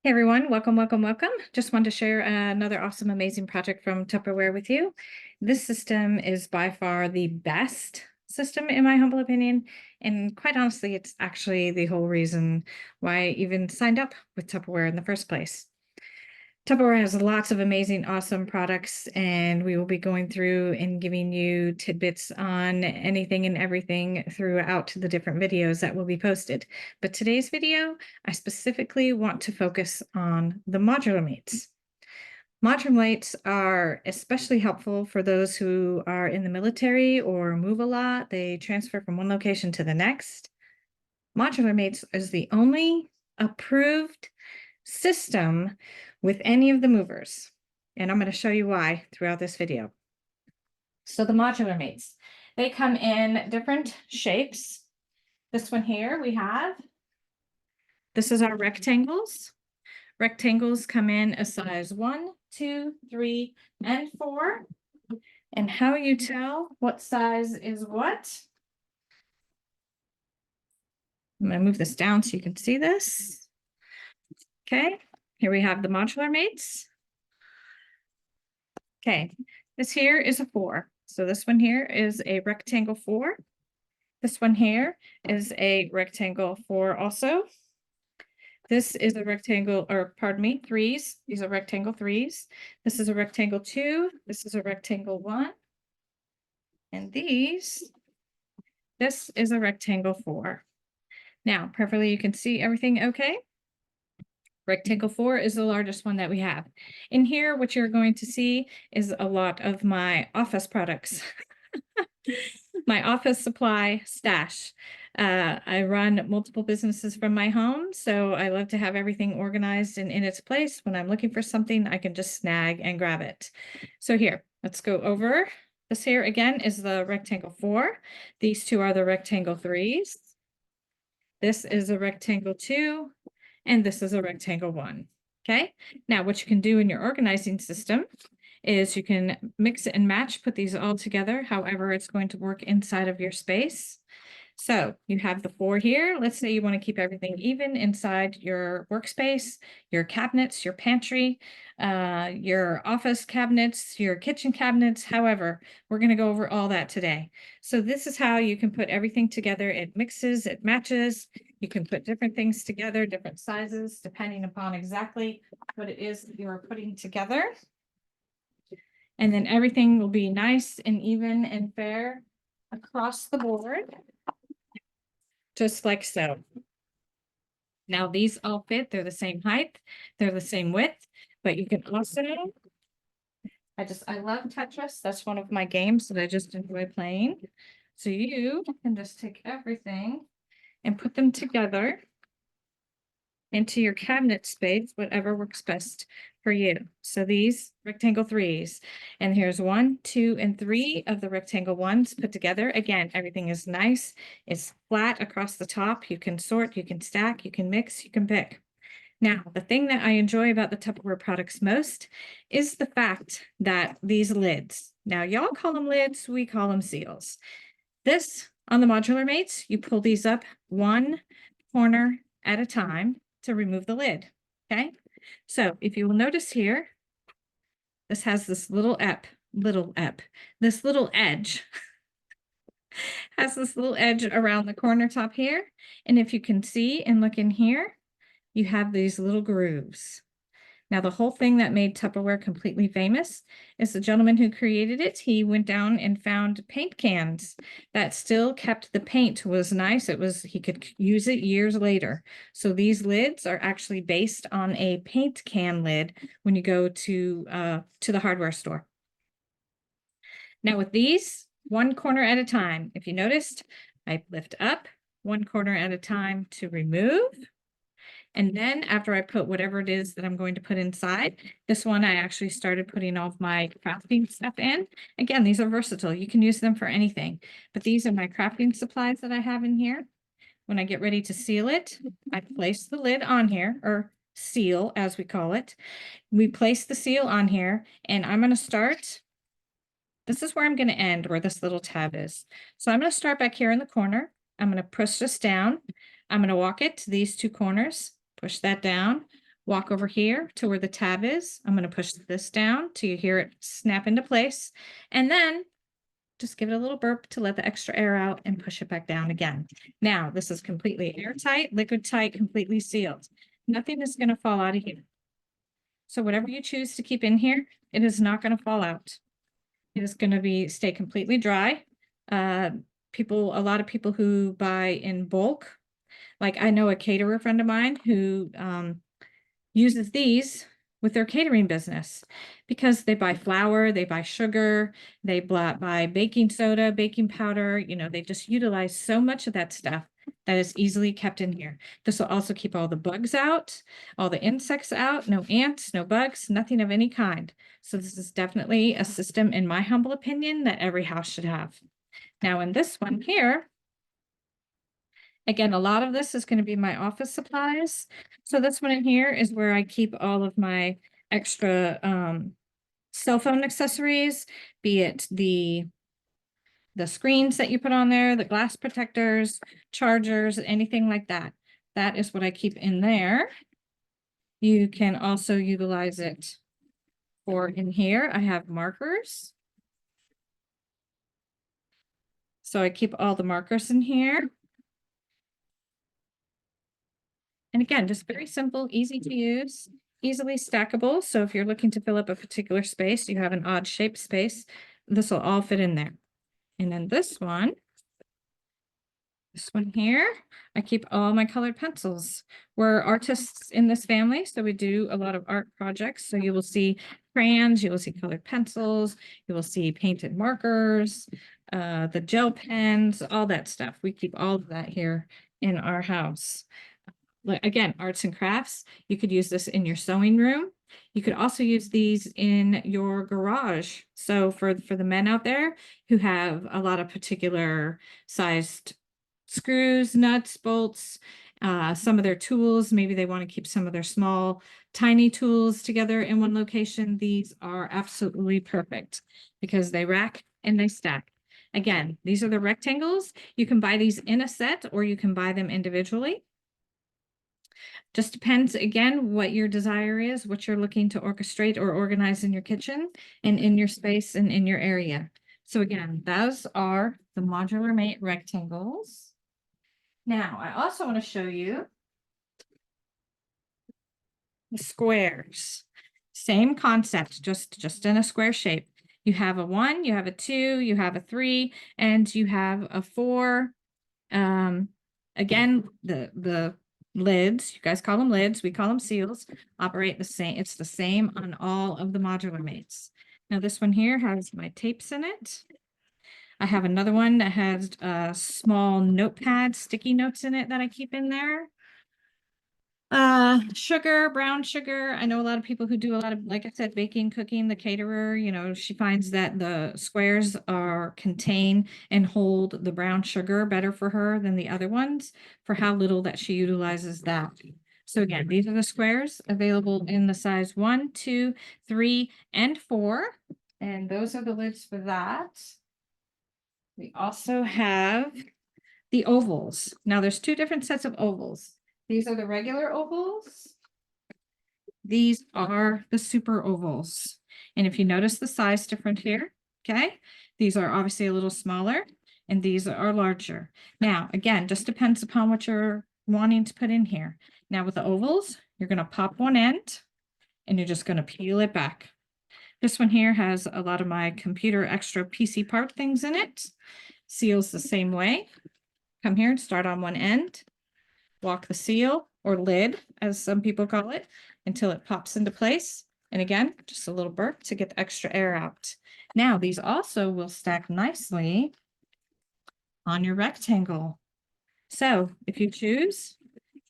Hey everyone, welcome, welcome, welcome. Just wanted to share another awesome, amazing project from Tupperware with you. This system is by far the best system in my humble opinion. And quite honestly, it's actually the whole reason why I even signed up with Tupperware in the first place. Tupperware has lots of amazing, awesome products, and we will be going through and giving you tidbits on anything and everything throughout the different videos that will be posted. But today's video, I specifically want to focus on the modular mates. Modular mates are especially helpful for those who are in the military or move a lot. They transfer from one location to the next. Modular Mates is the only approved system with any of the movers. And I'm going to show you why throughout this video. So the modular mates, they come in different shapes. This one here we have, this is our rectangles. Rectangles come in a size 1, 2, 3, and 4. And how you tell what size is what? I'm going to move this down so you can see this. Okay, here we have the modular mates. Okay, this here is a 4. So this one here is a rectangle 4. This one here is a rectangle 4 also. This is a rectangle, or pardon me, 3s. These are rectangle 3s. This is a rectangle 2. This is a rectangle 1. And this is a rectangle 4. Now, perfectly, you can see everything okay? Rectangle 4 is the largest one that we have. In here, what you're going to see is a lot of my office products. My office supply stash. I run multiple businesses from my home, so I love to have everything organized and in its place. When I'm looking for something, I can just snag and grab it. So here, let's go over. This here again is the rectangle 4. These two are the rectangle 3s. This is a rectangle 2, and this is a rectangle 1. Okay, now what you can do in your organizing system is you can mix and match, put these all together, however it's going to work inside of your space. So you have the 4 here. Let's say you want to keep everything even inside your workspace, your cabinets, your pantry, your office cabinets, your kitchen cabinets. However, we're going to go over all that today. So this is how you can put everything together. It mixes, it matches. You can put different things together, different sizes, depending upon exactly what it is that you are putting together. And then everything will be nice and even and fair across the board, just like so. Now these all fit, they're the same height, they're the same width, but you can also, I love Tetris. That's one of my games that I just enjoy playing. So you can just take everything and put them together into your cabinet space, whatever works best for you. So these rectangle 3s, and here's 1, 2, and 3 of the rectangle 1s put together. Again, everything is nice. It's flat across the top. You can sort, you can stack, you can mix, you can pick. Now, the thing that I enjoy about the Tupperware products most is the fact that these lids, now y'all call them lids, we call them seals. This, on the modular mates, you pull these up one corner at a time to remove the lid, okay? So if you will notice here, this has this little this little edge, has this little edge around the corner top here. And if you can see and look in here, you have these little grooves. Now, the whole thing that made Tupperware completely famous is the gentleman who created it. He went down and found paint cans that still kept the paint was nice. He could use it years later. So these lids are actually based on a paint can lid when you go to the hardware store. Now with these, one corner at a time. If you noticed, I lift up one corner at a time to remove. And then after I put whatever it is that I'm going to put inside, this one I actually started putting all of my crafting stuff in. Again, these are versatile. You can use them for anything. But these are my crafting supplies that I have in here. When I get ready to seal it, I place the lid on here, or seal as we call it. We place the seal on here, and I'm going to start. This is where I'm going to end, where this little tab is. So I'm going to start back here in the corner. I'm going to push this down. I'm going to walk it to these two corners. Push that down, walk over here to where the tab is. I'm going to push this down till you hear it snap into place. And then just give it a little burp to let the extra air out and push it back down again. Now, this is completely airtight, liquid tight, completely sealed. Nothing is going to fall out of here. So whatever you choose to keep in here, it is not going to fall out. It is going to stay completely dry. A lot of people who buy in bulk, like I know a caterer friend of mine who uses these with their catering business because they buy flour, they buy sugar, they buy baking soda, baking powder, you know, they just utilize so much of that stuff that is easily kept in here. This will also keep all the bugs out, all the insects out, no ants, no bugs, nothing of any kind. So this is definitely a system, in my humble opinion, that every house should have. Now in this one here, again, a lot of this is going to be my office supplies. So this one in here is where I keep all of my extra cell phone accessories, be it the screens that you put on there, the glass protectors, chargers, anything like that. That is what I keep in there. You can also utilize it for in here. I have markers. So I keep all the markers in here. And again, just very simple, easy to use, easily stackable. So if you're looking to fill up a particular space, you have an odd shaped space, this will all fit in there. And then this one here, I keep all my colored pencils. We're artists in this family, so we do a lot of art projects. So you will see crayons, you will see colored pencils, you will see painted markers, the gel pens, all that stuff. We keep all of that here in our house. Again, arts and crafts. You could use this in your sewing room. You could also use these in your garage. So for the men out there who have a lot of particular sized screws, nuts, bolts, some of their tools, maybe they want to keep some of their small, tiny tools together in one location. These are absolutely perfect because they rack and they stack. Again, these are the rectangles. You can buy these in a set or you can buy them individually. Just depends, again, what your desire is, what you're looking to orchestrate or organize in your kitchen and in your space and in your area. So again, those are the Modular Mate rectangles. Now, I also want to show you the squares. Same concept, just in a square shape. You have a 1, you have a 2, you have a 3, and you have a 4. Again, the lids, you guys call them lids, we call them seals, operate the same. It's the same on all of the Modular Mates. Now this one here has my tapes in it. I have another one that has small notepad, sticky notes in it that I keep in there. Sugar, brown sugar. I know a lot of people who do a lot of, like I said, baking, cooking, the caterer, you know, she finds that the squares contain and hold the brown sugar better for her than the other ones for how little that she utilizes that. So again, these are the squares available in the size 1, 2, 3, and 4. And those are the lids for that. We also have the ovals. Now there's 2 different sets of ovals. These are the regular ovals. These are the super ovals. And if you notice the size different here, okay, these are obviously a little smaller and these are larger. Now, again, just depends upon what you're wanting to put in here. Now with the ovals, you're going to pop one end and you're just going to peel it back. This one here has a lot of my computer extra PC part things in it. Seals the same way. Come here and start on one end. Walk the seal or lid, as some people call it, until it pops into place. And again, just a little burp to get the extra air out. Now, these also will stack nicely on your rectangle. So if you choose,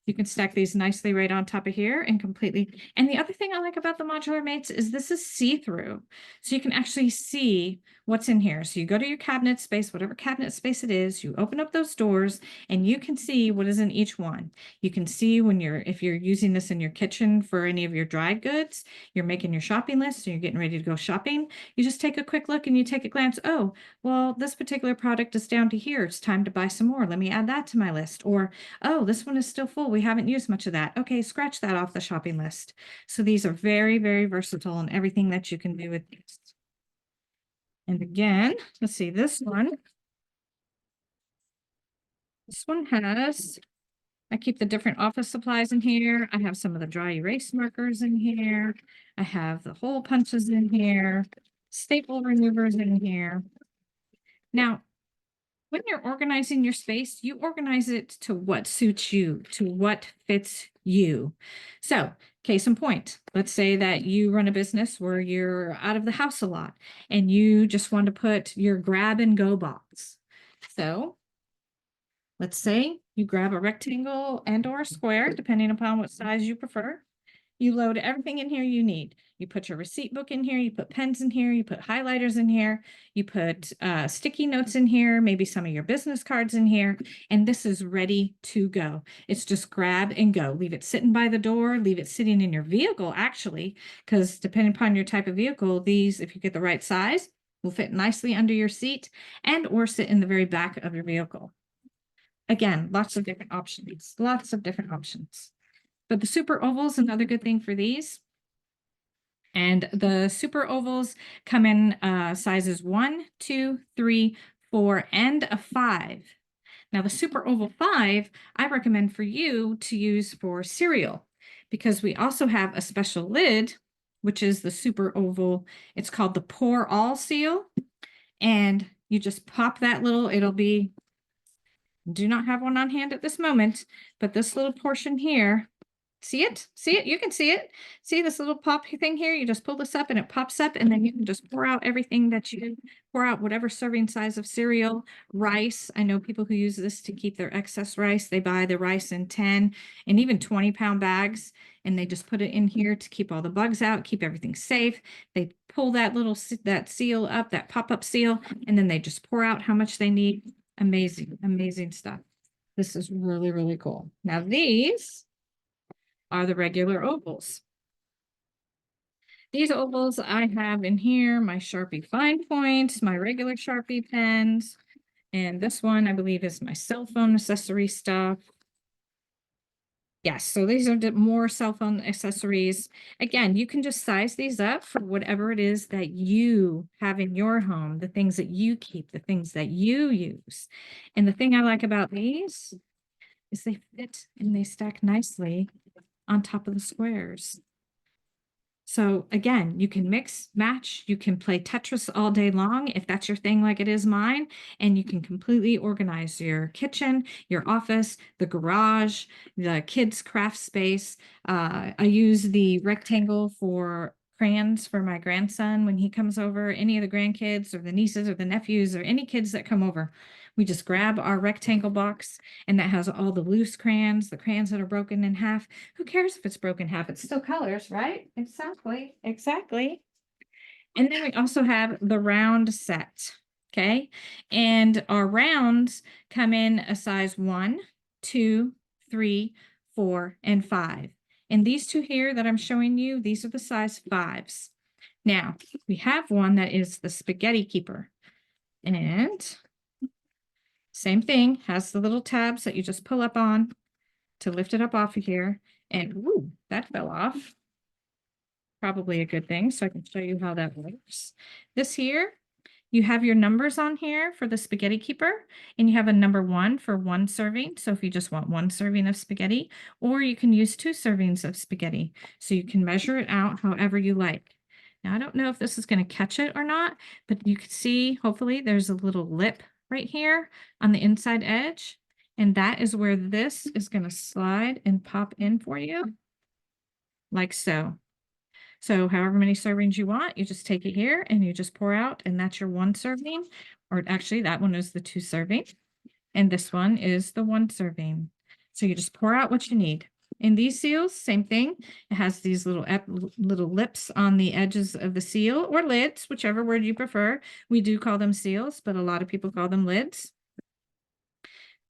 you can stack these nicely right on top of here and completely. And the other thing I like about the Modular Mates is this is see-through. So you can actually see what's in here. So you go to your cabinet space, whatever cabinet space it is, you open up those doors and you can see what is in each one. You can see when if you're using this in your kitchen for any of your dry goods, you're making your shopping list, so you're getting ready to go shopping. You just take a quick look and you take a glance. Oh, well, this particular product is down to here. It's time to buy some more. Let me add that to my list. Or, oh, this one is still full. we haven't used much of that. Okay, scratch that off the shopping list. So these are very, very versatile in everything that you can do with these. And again, let's see, this one has, I keep the different office supplies in here. I have some of the dry erase markers in here. I have the hole punches in here, staple removers in here. Now, when you're organizing your space, you organize it to what suits you, to what fits you. So, case in point, let's say that you run a business where you're out of the house a lot and you just want to put your grab and go box. So, let's say you grab a rectangle and or a square, depending upon what size you prefer. You load everything in here you need. You put your receipt book in here, you put pens in here, you put highlighters in here, you put sticky notes in here, maybe some of your business cards in here, and this is ready to go. It's just grab and go. Leave it sitting by the door, leave it sitting in your vehicle, actually, because depending upon your type of vehicle, these, if you get the right size, will fit nicely under your seat and or sit in the very back of your vehicle. Again, lots of different options, lots of different options. But the super ovals, another good thing for these. And the super ovals come in sizes 1, 2, 3, 4, and a 5. Now the super oval 5, I recommend for you to use for cereal because we also have a special lid, which is the super oval. It's called the pour all seal. And you just pop that little, it'll be, do not have one on hand at this moment, but this little portion here, see it? See it? You can see it. See this little pop thing here? You just pull this up and it pops up, and then you can just pour out everything that you pour out, whatever serving size of cereal, rice. I know people who use this to keep their excess rice. They buy the rice in 10 and even 20-pound bags, and they just put it in here to keep all the bugs out, keep everything safe. They pull that little that seal up, that pop-up seal, and then they just pour out how much they need. Amazing, amazing stuff. This is really, really cool. Now these are the regular ovals. These ovals I have in here, my Sharpie fine points, my regular Sharpie pens, and this one I believe is my cell phone accessory stuff. Yes, so these are more cell phone accessories. Again, you can just size these up for whatever it is that you have in your home, the things that you keep, the things that you use. And the thing I like about these is they fit and they stack nicely on top of the squares. So again, you can mix, match, you can play Tetris all day long if that's your thing like it is mine, and you can completely organize your kitchen, your office, the garage, the kids' craft space. I use the rectangle for crayons for my grandson when he comes over, any of the grandkids or the nieces or the nephews or any kids that come over. We just grab our rectangle box, and that has all the loose crayons, the crayons that are broken in half. Who cares if it's broken in half? It's still colors, right? Exactly, exactly. And then we also have the round set, okay? And our rounds come in a size 1, 2, 3, 4, and 5. And these two here that I'm showing you, these are the size 5s. Now, we have one that is the spaghetti keeper. And same thing, has the little tabs that you just pull up on to lift it up off of here. And woo, that fell off. Probably a good thing, so I can show you how that works. This here, you have your numbers on here for the spaghetti keeper, and you have a number 1 for 1 serving. So if you just want 1 serving of spaghetti, or you can use 2 servings of spaghetti. So you can measure it out however you like. Now, I don't know if this is going to catch it or not, but you can see, hopefully, there's a little lip right here on the inside edge. And that is where this is going to slide and pop in for you, like so. So however many servings you want, you just take it here and you just pour out, and that's your 1 serving. Or actually, that one is the 2 serving. And this one is the 1 serving. So you just pour out what you need. In these seals, same thing. It has these little lips on the edges of the seal, or lids, whichever word you prefer. We do call them seals, but a lot of people call them lids.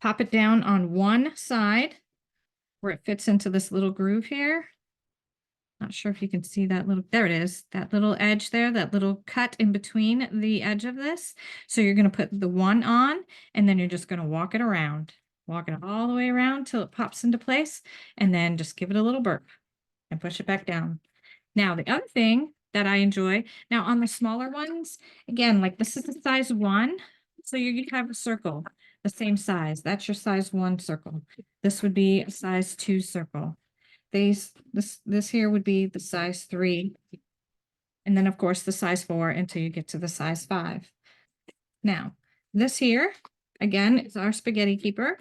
Pop it down on one side where it fits into this little groove here. Not sure if you can see that little, there it is, that little edge there, that little cut in between the edge of this. So you're going to put the 1 on, and then you're just going to walk it around. walk it all the way around till it pops into place, and then just give it a little burp and push it back down. Now, the other thing that I enjoy, now on the smaller ones, again, like this is a size 1, so you have a circle the same size. That's your size 1 circle. This would be a size 2 circle. This here would be the size 3. And then, of course, the size 4 until you get to the size 5. Now, this here, again, is our spaghetti keeper.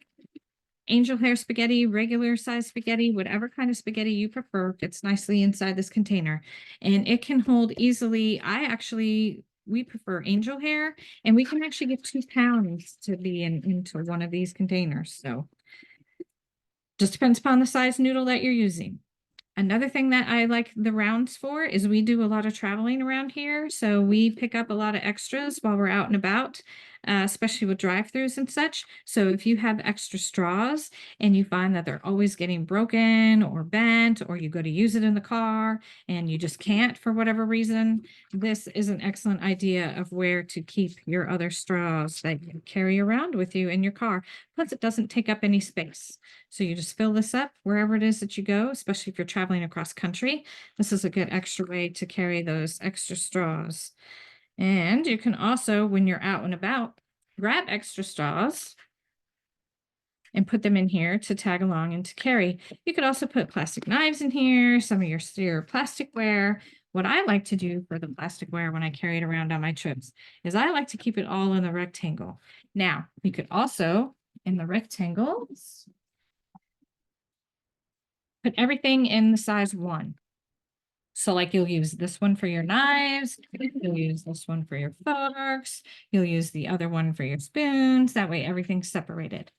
Angel hair spaghetti, regular size spaghetti, whatever kind of spaghetti you prefer, fits nicely inside this container. And it can hold easily. We prefer angel hair, and we can actually get 2 pounds to be into one of these containers. So just depends upon the size noodle that you're using. Another thing that I like the rounds for is we do a lot of traveling around here. So we pick up a lot of extras while we're out and about, especially with drive-throughs and such. So if you have extra straws and you find that they're always getting broken or bent, or you go to use it in the car and you just can't for whatever reason, this is an excellent idea of where to keep your other straws that you carry around with you in your car. Plus, it doesn't take up any space. So you just fill this up wherever it is that you go, especially if you're traveling across country. This is a good extra way to carry those extra straws. And you can also, when you're out and about, grab extra straws and put them in here to tag along and to carry. You could also put plastic knives in here, some of your plasticware. What I like to do for the plasticware when I carry it around on my trips is I like to keep it all in the rectangle. Now, you could also, in the rectangles, put everything in the size 1. So like you'll use this one for your knives, you'll use this one for your forks, you'll use the other one for your spoons. That way everything's separated.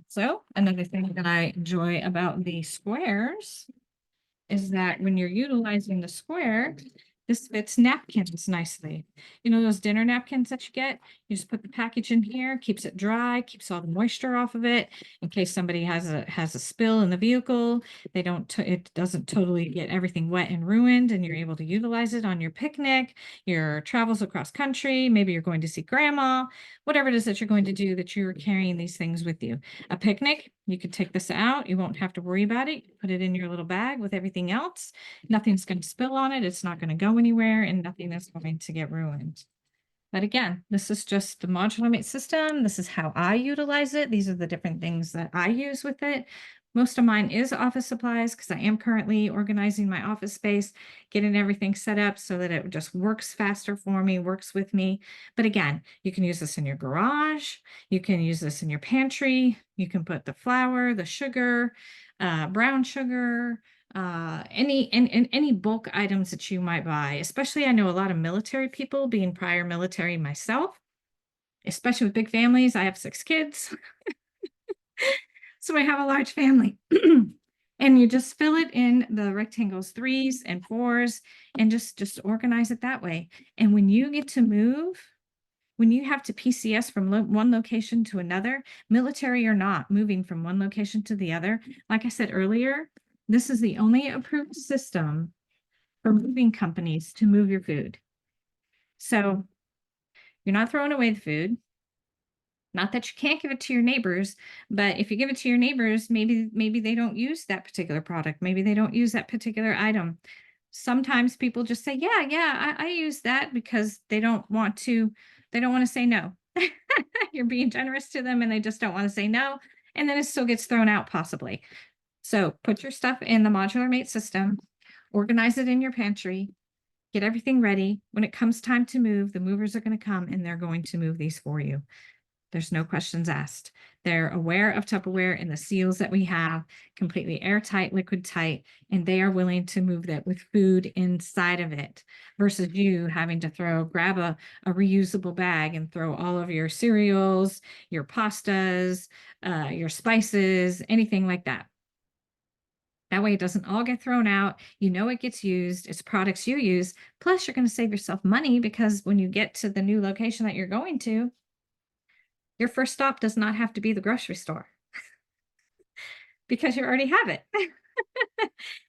So another thing that I enjoy about the squares is that when you're utilizing the square, this fits napkins nicely. You know those dinner napkins that you get? You just put the package in here, keeps it dry, keeps all the moisture off of it in case somebody has a spill in the vehicle. It doesn't totally get everything wet and ruined, and you're able to utilize it on your picnic, your travels across country. Maybe you're going to see grandma, whatever it is that you're going to do, that you're carrying these things with you. A picnic, you could take this out. You won't have to worry about it. Put it in your little bag with everything else. Nothing's going to spill on it. It's not going to go anywhere, and nothing is going to get ruined. But again, this is just the Modular Mate system. This is how I utilize it. These are the different things that I use with it. Most of mine is office supplies because I am currently organizing my office space, getting everything set up so that it just works faster for me, works with me. But again, you can use this in your garage. You can use this in your pantry. You can put the flour, the sugar, brown sugar, any bulk items that you might buy. Especially, I know a lot of military people, being prior military myself, especially with big families. I have 6 kids. So I have a large family. And you just fill it in the rectangles 3s and 4s and just organize it that way. And when you get to move, when you have to PCS from one location to another, military or not, moving from one location to the other, like I said earlier, this is the only approved system for moving companies to move your food. So you're not throwing away the food. Not that you can't give it to your neighbors, but if you give it to your neighbors, maybe they don't use that particular product. Maybe they don't use that particular item. Sometimes people just say, yeah, I use that, because they don't want to say no. You're being generous to them and they just don't want to say no. And then it still gets thrown out possibly. So put your stuff in the Modular Mate system, organize it in your pantry, get everything ready. When it comes time to move, the movers are going to come and they're going to move these for you. There's no questions asked. They're aware of Tupperware and the seals that we have, completely airtight, liquid tight, and they are willing to move that with food inside of it, versus you having to grab a reusable bag and throw all of your cereals, your pastas, your spices, anything like that. That way it doesn't all get thrown out. You know it gets used. It's products you use. Plus, you're going to save yourself money, because when you get to the new location that you're going to, your first stop does not have to be the grocery store because you already have it.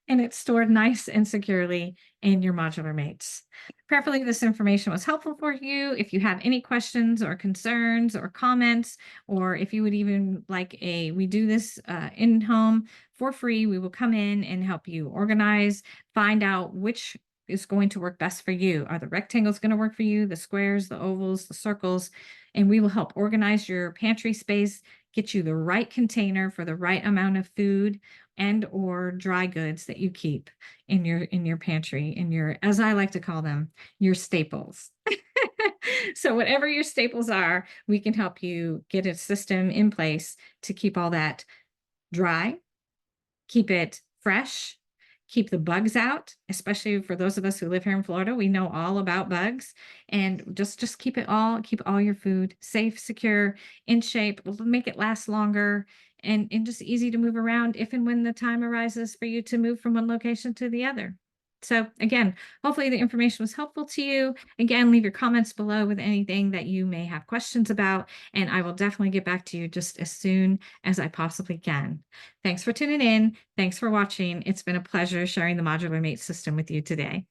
And it's stored nice and securely in your modular mates. Prayerfully, this information was helpful for you. If you have any questions or concerns or comments, or if you would even like we do this in home for free, we will come in and help you organize, find out which is going to work best for you. Are the rectangles going to work for you? The squares, the ovals, the circles, and we will help organize your pantry space, get you the right container for the right amount of food and or dry goods that you keep in your pantry, in your, as I like to call them, your staples. So whatever your staples are, we can help you get a system in place to keep all that dry, keep it fresh, keep the bugs out, especially for those of us who live here in Florida. We know all about bugs, and just keep all your food safe, secure, in shape. We'll make it last longer, and just easy to move around if and when the time arises for you to move from one location to the other. So again, hopefully the information was helpful to you. Again, leave your comments below with anything that you may have questions about, and I will definitely get back to you just as soon as I possibly can. Thanks for tuning in. Thanks for watching. It's been a pleasure sharing the Modular Mate system with you today.